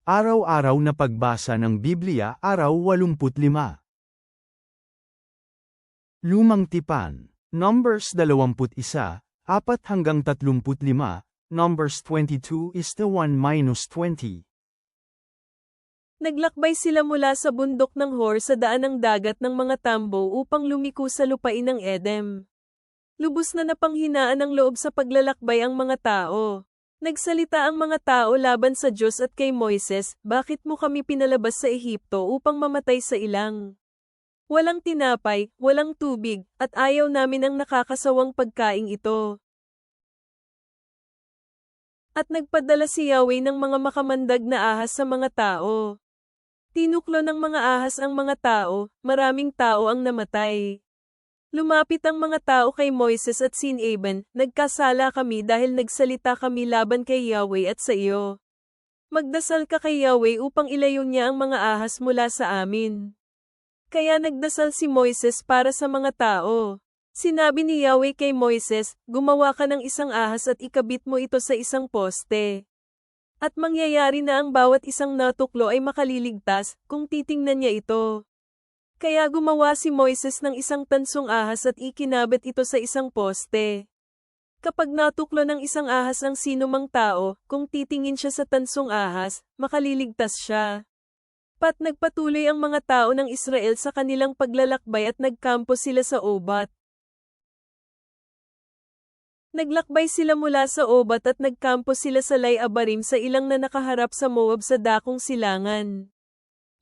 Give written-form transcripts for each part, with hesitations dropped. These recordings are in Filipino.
Araw-araw na pagbasa ng Biblia, araw 85. Lumang Tipan, Numbers 21, 4-35, Numbers 22:1-20. Naglakbay sila mula sa bundok ng Hor sa daan ng dagat ng mga tambo upang lumiko sa lupain ng Edem. Lubos na napanghinaan ng loob sa paglalakbay ang mga tao. Nagsalita ang mga tao laban sa Diyos at kay Moises, "Bakit mo kami pinalabas sa Ehipto upang mamatay sa ilang? Walang tinapay, walang tubig, at ayaw namin ang nakakasawang pagkaing ito." At nagpadala si Yahweh ng mga makamandag na ahas sa mga tao. Tinuklo ng mga ahas ang mga tao, maraming tao ang namatay. Lumapit ang mga tao kay Moises at sinabi, "Nagkasala kami dahil nagsalita kami laban kay Yahweh at sa iyo. Magdasal ka kay Yahweh upang ilayo niya ang mga ahas mula sa amin." Kaya nagdasal si Moises para sa mga tao. Sinabi ni Yahweh kay Moises, "Gumawa ka ng isang ahas at ikabit mo ito sa isang poste. At mangyayari na ang bawat isang natuklo ay makaliligtas, kung titingnan niya ito." Kaya gumawa si Moises ng isang tansong ahas at ikinabit ito sa isang poste. Kapag natuklo ng isang ahas ang sinumang tao, kung titingin siya sa tansong ahas, makaliligtas siya. Nagpatuloy ang mga tao ng Israel sa kanilang paglalakbay at nagkampo sila sa Obat. Naglakbay sila mula sa Obat at nagkampo sila sa Lai-abarim sa ilang na nakaharap sa Moab sa dakong silangan.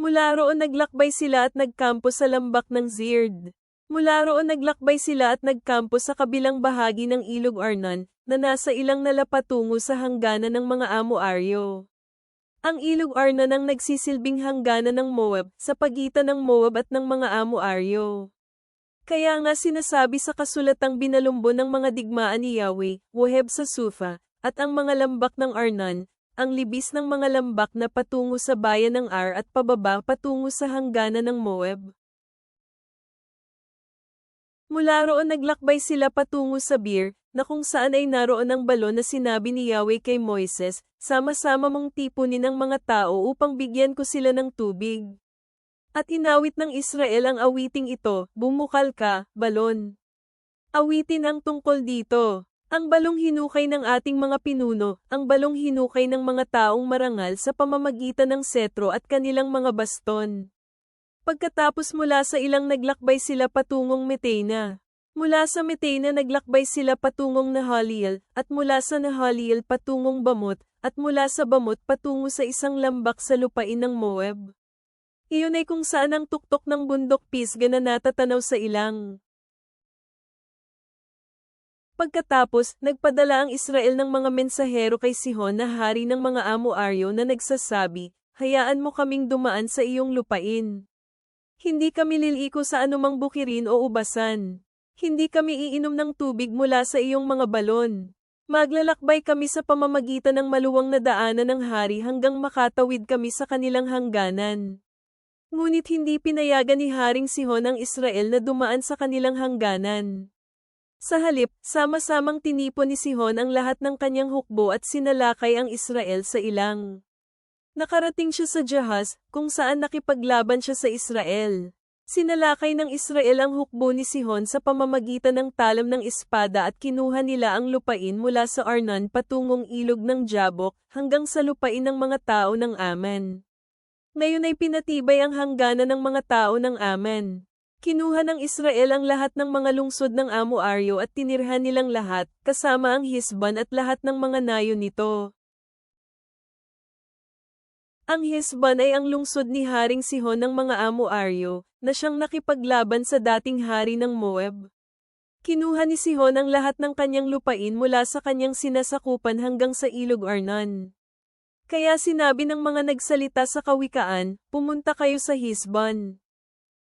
Mula roon naglakbay sila at nagkampo sa lambak ng Zird. Mula roon naglakbay sila at nagkampo sa kabilang bahagi ng Ilog Arnon, na nasa ilang nala patungo sa hangganan ng mga Amoaryo. Ang Ilog Arnon ang nagsisilbing hangganan ng Moab, sa pagitan ng Moab at ng mga Amoaryo. Kaya nga sinasabi sa kasulatang binalumbo ng mga digmaan ni Yahweh, Woheb sa Sufa, at ang mga lambak ng Arnon, ang libis ng mga lambak na patungo sa bayan ng Ar at pababa patungo sa hangganan ng Moab. Mula roon naglakbay sila patungo sa Bir, na kung saan ay naroon ang balon na sinabi ni Yahweh kay Moises, "Sama-sama mong tipunin ang mga tao upang bigyan ko sila ng tubig." At inawit ng Israel ang awiting ito, "Bumukal ka, balon." Awitin ang tungkol dito. Ang balong hinukay ng ating mga pinuno, ang balong hinukay ng mga taong marangal sa pamamagitan ng setro at kanilang mga baston. Pagkatapos mula sa ilang naglakbay sila patungong Metena. Mula sa Metena naglakbay sila patungong Nahaliel, at mula sa Nahaliel patungong Bamot, at mula sa Bamot patungo sa isang lambak sa lupain ng Moab. Iyon ay kung saan ang tuktok ng bundok Pisga na natatanaw sa ilang. Pagkatapos, nagpadala ang Israel ng mga mensahero kay Sihon na hari ng mga Amoaryo na nagsasabi, "Hayaan mo kaming dumaan sa iyong lupain. Hindi kami liliko sa anumang bukirin o ubasan. Hindi kami iinom ng tubig mula sa iyong mga balon. Maglalakbay kami sa pamamagitan ng maluwang na daanan ng hari hanggang makatawid kami sa kanilang hangganan." Ngunit hindi pinayagan ni Haring Sihon ang Israel na dumaan sa kanilang hangganan. Sa halip, sama-samang tinipon ni Sihon ang lahat ng kanyang hukbo at sinalakay ang Israel sa ilang. Nakarating siya sa Jahaz, kung saan nakipaglaban siya sa Israel. Sinalakay ng Israel ang hukbo ni Sihon sa pamamagitan ng talam ng espada at kinuha nila ang lupain mula sa Arnon patungong ilog ng Jabok, hanggang sa lupain ng mga tao ng Aman. Ngayon ay pinatibay ang hangganan ng mga tao ng Aman. Kinuha ng Israel ang lahat ng mga lungsod ng Amoaryo at tinirhan nilang lahat, kasama ang Hisban at lahat ng mga nayon nito. Ang Hisban ay ang lungsod ni Haring Sihon ng mga Amoaryo, na siyang nakipaglaban sa dating hari ng Moab. Kinuha ni Sihon ang lahat ng kanyang lupain mula sa kanyang sinasakupan hanggang sa Ilog Arnon. Kaya sinabi ng mga nagsalita sa kawikaan, "Pumunta kayo sa Hisban.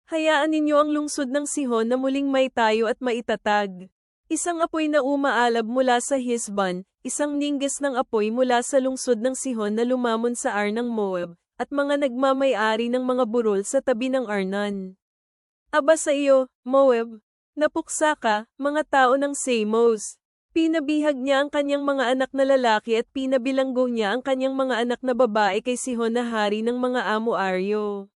Hayaan ninyo ang lungsod ng Sihon na muling may tayo at maitatag." Isang apoy na umaalab mula sa Hisban, isang ningges ng apoy mula sa lungsod ng Sihon na lumamon sa Ar ng Moab, at mga nagmamay-ari ng mga burol sa tabi ng Arnon. "Aba sa iyo, Moab! Napuksa ka, mga tao ng Samos! Pinabihag niya ang kanyang mga anak na lalaki at pinabilanggo niya ang kanyang mga anak na babae kay Sihon na hari ng mga Amo-Aryo.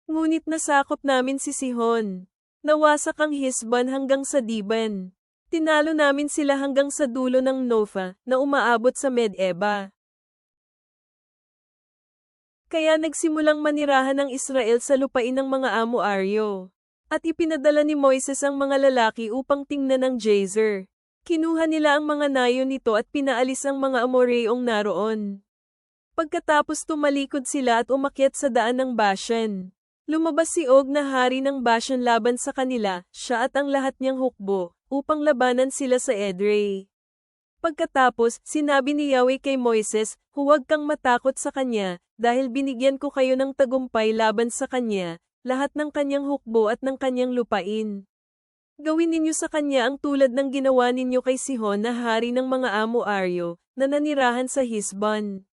Ngunit nasakop namin si Sihon. Nawasak ang Hesbon hanggang sa Diban. Tinalo namin sila hanggang sa dulo ng Nofa na umaabot sa Medeba. Kaya nagsimulang manirahan ng Israel sa lupain ng mga Amo-Aryo. At ipinadala ni Moises ang mga lalaki upang tingnan ang Jazer. Kinuha nila ang mga nayon nito at pinaalis ang mga Amoreong naroon. Pagkatapos tumalikod sila at umakyat sa daan ng Bashan. Lumabas si Og na hari ng Bashan laban sa kanila, siya at ang lahat niyang hukbo, upang labanan sila sa Edrei. Pagkatapos, sinabi ni Yahweh kay Moises, huwag kang matakot sa kanya, dahil binigyan ko kayo ng tagumpay laban sa kanya, lahat ng kanyang hukbo at ng kanyang lupain. Gawin ninyo sa kanya ang tulad ng ginawa ninyo kay Sihon na hari ng mga Amo-Aryo, na nanirahan sa Hesbon.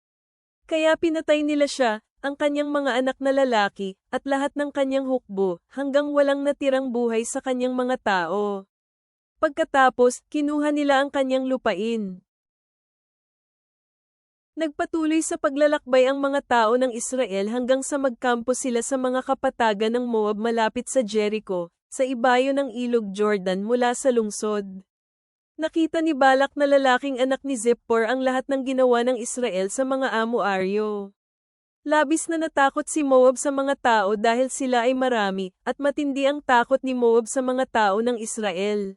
Kaya pinatay nila siya, ang kanyang mga anak na lalaki, at lahat ng kanyang hukbo, hanggang walang natirang buhay sa kanyang mga tao. Pagkatapos, kinuha nila ang kanyang lupain. Nagpatuloy sa paglalakbay ang mga tao ng Israel hanggang sa magkampo sila sa mga kapatagan ng Moab malapit sa Jericho, sa ibayo ng ilog Jordan mula sa lungsod. Nakita ni Balak na lalaking anak ni Zippor ang lahat ng ginawa ng Israel sa mga Amo-Aryo. Labis na natakot si Moab sa mga tao dahil sila ay marami, at matindi ang takot ni Moab sa mga tao ng Israel.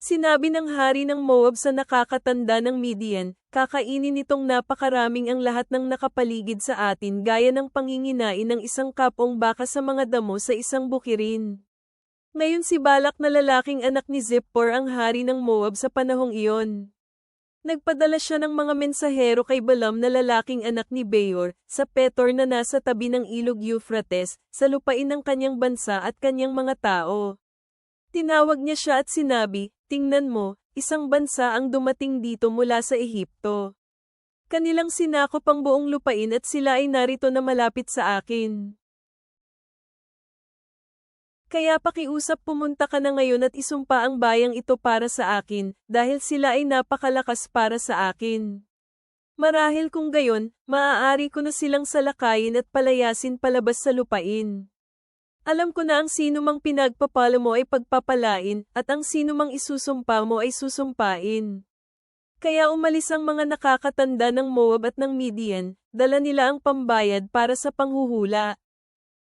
Sinabi ng hari ng Moab sa nakakatanda ng Midian, kakainin nitong napakaraming ang lahat ng nakapaligid sa atin gaya ng panginginain ng isang kapong baka sa mga damo sa isang bukirin. Ngayon si Balak na lalaking anak ni Zippor ang hari ng Moab sa panahong iyon. Nagpadala siya ng mga mensahero kay Balaam na lalaking anak ni Beor, sa Petor na nasa tabi ng ilog Euphrates, sa lupain ng kanyang bansa at kanyang mga tao. Tinawag niya siya at sinabi, tingnan mo, isang bansa ang dumating dito mula sa Ehipto. Kanilang sinakop ang buong lupain at sila ay narito na malapit sa akin. Kaya pakiusap pumunta ka na ngayon at isumpa ang bayang ito para sa akin, dahil sila ay napakalakas para sa akin. Marahil kung gayon, maaari ko na silang salakayin at palayasin palabas sa lupain. Alam ko na ang sino mang pinagpapala mo ay pagpapalain, at ang sino mang isusumpa mo ay susumpain. Kaya umalis ang mga nakakatanda ng Moab at ng Midian, dala nila ang pambayad para sa panghuhula.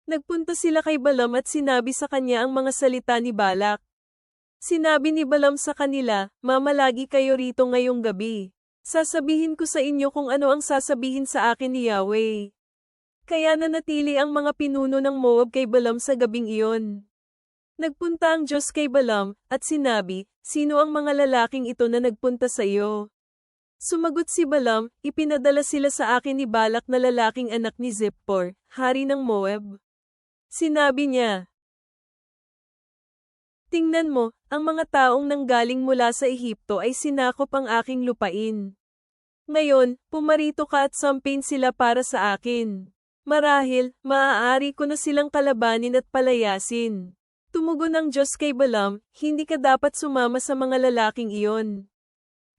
Nagpunta sila kay Balaam at sinabi sa kanya ang mga salita ni Balak. Sinabi ni Balaam sa kanila, mamalagi kayo rito ngayong gabi. Sasabihin ko sa inyo kung ano ang sasabihin sa akin ni Yahweh. Kaya nanatili ang mga pinuno ng Moab kay Balaam sa gabing iyon. Nagpunta ang Diyos kay Balaam, at sinabi, sino ang mga lalaking ito na nagpunta sa iyo? Sumagot si Balaam, ipinadala sila sa akin ni Balak na lalaking anak ni Zippor, hari ng Moab. Sinabi niya, tingnan mo, ang mga taong nanggaling mula sa Ehipto ay sinakop ang aking lupain. Ngayon, pumarito ka at sampin sila para sa akin. Marahil, maaari ko na silang kalabanin at palayasin. Tumugon ang Diyos kay Balaam, hindi ka dapat sumama sa mga lalaking iyon.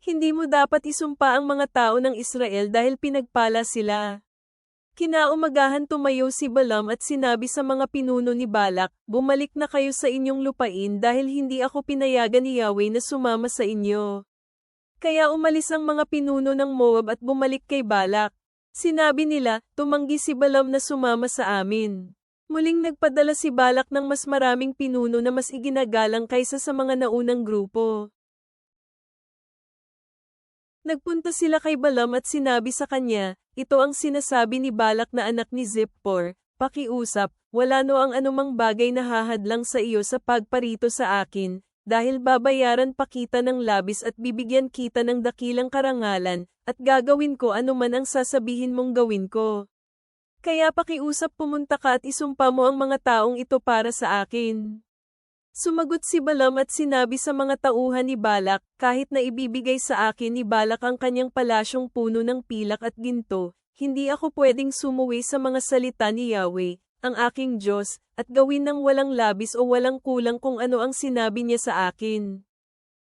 Hindi mo dapat isumpa ang mga tao ng Israel dahil pinagpala sila. Kinaumagahan tumayo si Balaam at sinabi sa mga pinuno ni Balak, bumalik na kayo sa inyong lupain dahil hindi ako pinayagan ni Yahweh na sumama sa inyo. Kaya umalis ang mga pinuno ng Moab at bumalik kay Balak. Sinabi nila, tumanggi si Balaam na sumama sa amin. Muling nagpadala si Balak ng mas maraming pinuno na mas iginagalang kaysa sa mga naunang grupo. Nagpunta sila kay Balaam at sinabi sa kanya, ito ang sinasabi ni Balak na anak ni Zippor, pakiusap, wala no ang anumang bagay na hahadlang sa iyo sa pagparito sa akin, dahil babayaran pa kita ng labis at bibigyan kita ng dakilang karangalan, at gagawin ko anuman ang sasabihin mong gawin ko. Kaya pakiusap pumunta ka at isumpa mo ang mga taong ito para sa akin. Sumagot si Balaam at sinabi sa mga tauhan ni Balak, kahit na ibibigay sa akin ni Balak ang kanyang palasyong puno ng pilak at ginto, hindi ako pwedeng sumuwi sa mga salita ni Yahweh, ang aking Diyos, at gawin ng walang labis o walang kulang kung ano ang sinabi niya sa akin.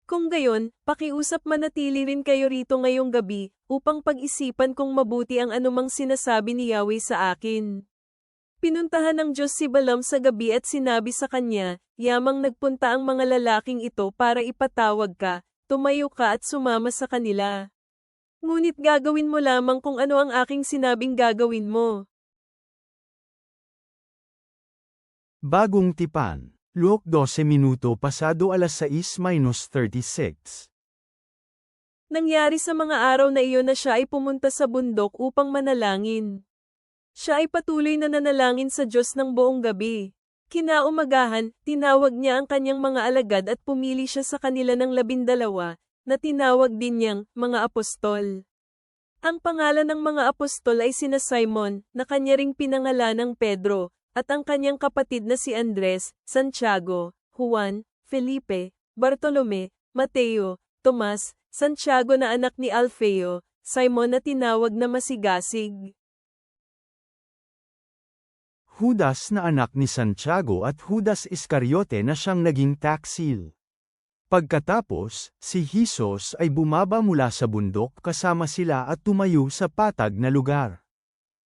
Kung gayon, pakiusap manatili rin kayo rito ngayong gabi, upang pag-isipan kung mabuti ang anumang sinasabi ni Yahweh sa akin. Pinuntahan ng Diyos si Balaam sa gabi at sinabi sa kanya, yamang nagpunta ang mga lalaking ito para ipatawag ka, tumayo ka at sumama sa kanila. Ngunit gagawin mo lamang kung ano ang aking sinabing gagawin mo. Bagong tipan. Luke 12 minuto pasado alas 6:36. Nangyari sa mga araw na iyon na siya ay pumunta sa bundok upang manalangin. Siya ay patuloy na nanalangin sa Diyos ng buong gabi. Kinaumagahan, tinawag niya ang kanyang mga alagad at pumili siya sa kanila ng 12, na tinawag din niyang mga apostol. Ang pangalan ng mga apostol ay sina Simon, na kanya ring pinangalanang Pedro, at ang kanyang kapatid na si Andres, Santiago, Juan, Felipe, Bartolome, Mateo, Tomas, Santiago na anak ni Alfeo, Simon na tinawag na Masigasig, Judas na anak ni Santiago at Judas Iscariote na siyang naging taksil. Pagkatapos, si Jesus ay bumaba mula sa bundok kasama sila at tumayo sa patag na lugar.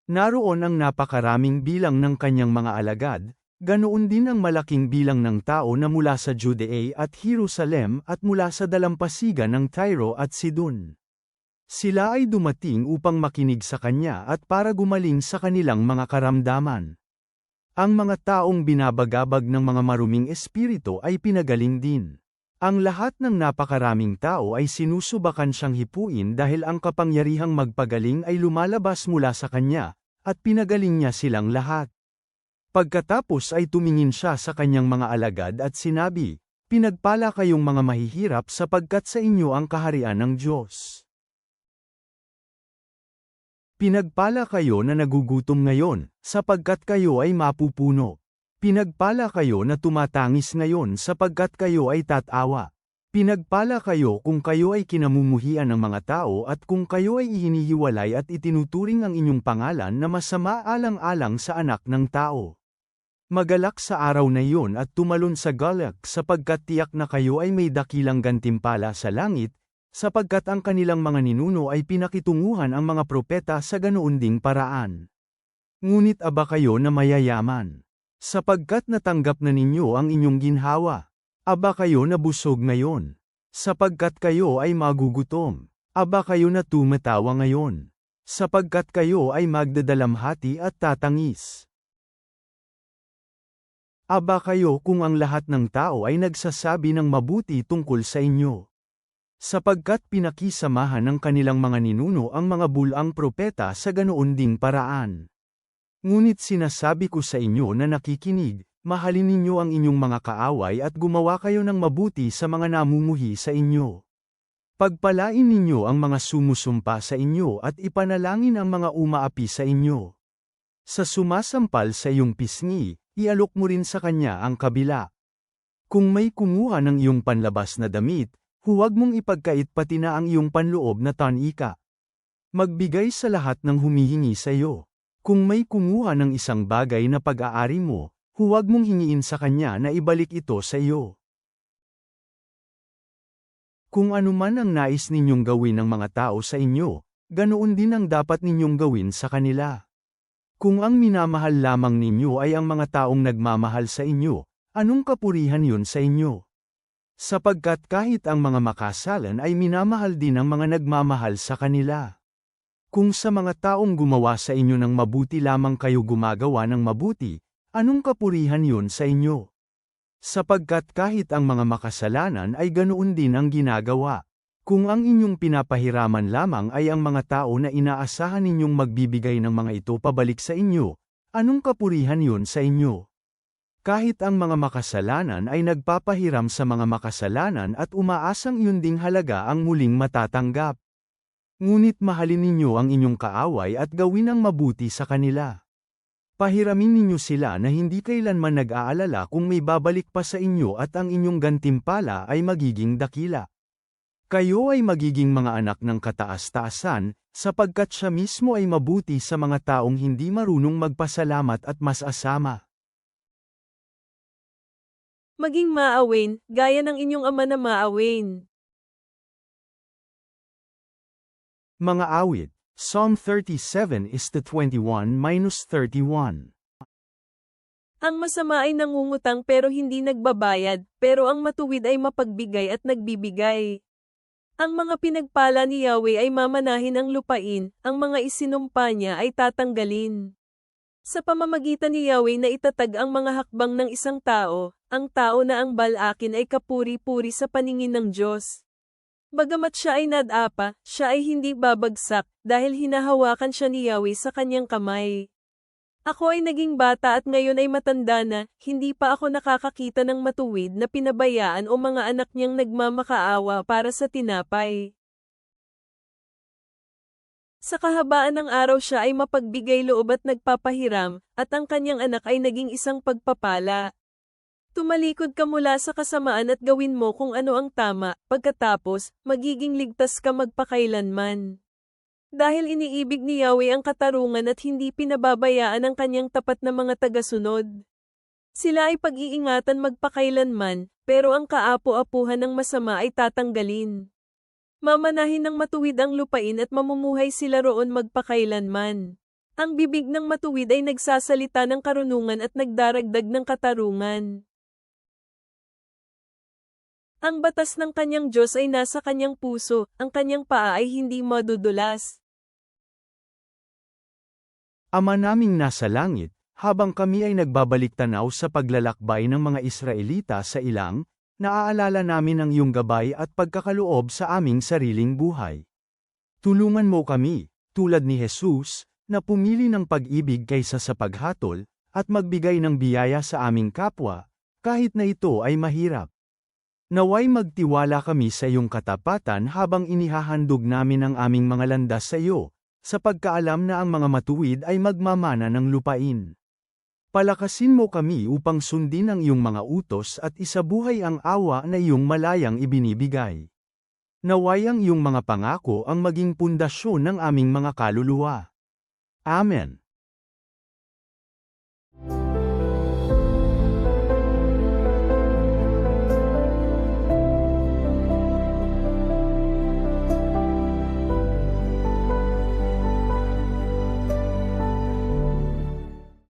Naroon ang napakaraming bilang ng kanyang mga alagad, ganoon din ang malaking bilang ng tao na mula sa Judea at Jerusalem at mula sa dalampasigan ng Tyro at Sidon. Sila ay dumating upang makinig sa kanya at para gumaling sa kanilang mga karamdaman. Ang mga taong binabagabag ng mga maruming espiritu ay pinagaling din. Ang lahat ng napakaraming tao ay sinusubakan siyang hipuin dahil ang kapangyarihang magpagaling ay lumalabas mula sa kanya, at pinagaling niya silang lahat. Pagkatapos ay tumingin siya sa kanyang mga alagad at sinabi, "Pinagpala kayong mga mahihirap sapagkat sa inyo ang kaharian ng Diyos. Pinagpala kayo na nagugutom ngayon, sapagkat kayo ay mapupuno. Pinagpala kayo na tumatangis ngayon sapagkat kayo ay tatawa. Pinagpala kayo kung kayo ay kinamumuhian ng mga tao at kung kayo ay hinihiwalay at itinuturing ang inyong pangalan na masama alang-alang sa anak ng tao. Magalak sa araw na iyon at tumalon sa galak sapagkat tiyak na kayo ay may dakilang gantimpala sa langit, sapagkat ang kanilang mga ninuno ay pinakitunguhan ang mga propeta sa ganoon ding paraan. Ngunit aba kayo na mayayaman, sapagkat natanggap na ninyo ang inyong ginhawa. Aba kayo na busog ngayon, sapagkat kayo ay magugutom. Aba kayo na tumatawa ngayon, sapagkat kayo ay magdadalamhati at tatangis. Aba kayo kung ang lahat ng tao ay nagsasabi ng mabuti tungkol sa inyo. Sapagkat pinakisamahan ng kanilang mga ninuno ang mga bulang propeta sa ganoon ding paraan. Ngunit sinasabi ko sa inyo na nakikinig, mahalin ninyo ang inyong mga kaaway at gumawa kayo ng mabuti sa mga namumuhi sa inyo. Pagpalain ninyo ang mga sumusumpa sa inyo at ipanalangin ang mga umaapi sa inyo. Sa sumasampal sa iyong pisngi, ialok mo rin sa kanya ang kabila. Kung may kumuha ng iyong panlabas na damit, huwag mong ipagkait pati na ang iyong panloob na tanika. Magbigay sa lahat ng humihingi sa iyo. Kung may kumuha ng isang bagay na pag-aari mo, huwag mong hingiin sa kanya na ibalik ito sa iyo. Kung anuman ang nais ninyong gawin ng mga tao sa inyo, ganoon din ang dapat ninyong gawin sa kanila. Kung ang minamahal lamang ninyo ay ang mga taong nagmamahal sa inyo, anong kapurihan yun sa inyo? Sapagkat kahit ang mga makasalan ay minamahal din ang mga nagmamahal sa kanila. Kung sa mga taong gumawa sa inyo ng mabuti lamang kayo gumagawa ng mabuti, anong kapurihan yun sa inyo? Sapagkat kahit ang mga makasalanan ay ganoon din ang ginagawa. Kung ang inyong pinapahiraman lamang ay ang mga tao na inaasahan ninyong magbibigay ng mga ito pabalik sa inyo, anong kapurihan yun sa inyo? Kahit ang mga makasalanan ay nagpapahiram sa mga makasalanan at umaasang iyon ding halaga ang muling matatanggap. Ngunit mahalin ninyo ang inyong kaaway at gawin ang mabuti sa kanila. Pahiramin ninyo sila na hindi kailanman nag-aalala kung may babalik pa sa inyo at ang inyong gantimpala ay magiging dakila. Kayo ay magiging mga anak ng kataas-taasan, sapagkat siya mismo ay mabuti sa mga taong hindi marunong magpasalamat at masasama. Maging maawain, gaya ng inyong ama na maawain. Mga awit, Psalm 37:21-31. Ang masama ay nangungutang pero hindi nagbabayad, pero ang matuwid ay mapagbigay at nagbibigay. Ang mga pinagpala ni Yahweh ay mamanahin ang lupain, ang mga isinumpa niya ay tatanggalin. Sa pamamagitan ni Yahweh na itatag ang mga hakbang ng isang tao, ang tao na ang balakin ay kapuri-puri sa paningin ng Diyos. Bagamat siya ay nadapa, siya ay hindi babagsak, dahil hinahawakan siya ni Yahweh sa kanyang kamay. Ako ay naging bata at ngayon ay matanda na, hindi pa ako nakakakita ng matuwid na pinabayaan o mga anak niyang nagmamakaawa para sa tinapay. Sa kahabaan ng araw siya ay mapagbigay loob at nagpapahiram, at ang kanyang anak ay naging isang pagpapala. Tumalikod ka mula sa kasamaan at gawin mo kung ano ang tama, pagkatapos, magiging ligtas ka magpakailanman. Dahil iniibig ni Yahweh ang katarungan at hindi pinababayaan ang kanyang tapat na mga tagasunod. Sila ay pag-iingatan magpakailanman, pero ang kaapu-apuhan ng masama ay tatanggalin. Mamanahin ng matuwid ang lupain at mamumuhay sila roon magpakailanman. Ang bibig ng matuwid ay nagsasalita ng karunungan at nagdaragdag ng katarungan. Ang batas ng kanyang Diyos ay nasa kanyang puso, ang kanyang paa ay hindi madudulas. Ama naming nasa langit, habang kami ay nagbabalik-tanaw sa paglalakbay ng mga Israelita sa ilang, naaalala namin ang iyong gabay at pagkakaloob sa aming sariling buhay. Tulungan mo kami, tulad ni Jesus, na pumili ng pag-ibig kaysa sa paghatol, at magbigay ng biyaya sa aming kapwa, kahit na ito ay mahirap. Naway magtiwala kami sa iyong katapatan habang inihahandog namin ang aming mga landas sa iyo, sa pagkaalam na ang mga matuwid ay magmamana ng lupain. Palakasin mo kami upang sundin ang iyong mga utos at isabuhay ang awa na iyong malayang ibinibigay. Naway ang iyong mga pangako ang maging pundasyon ng aming mga kaluluwa. Amen.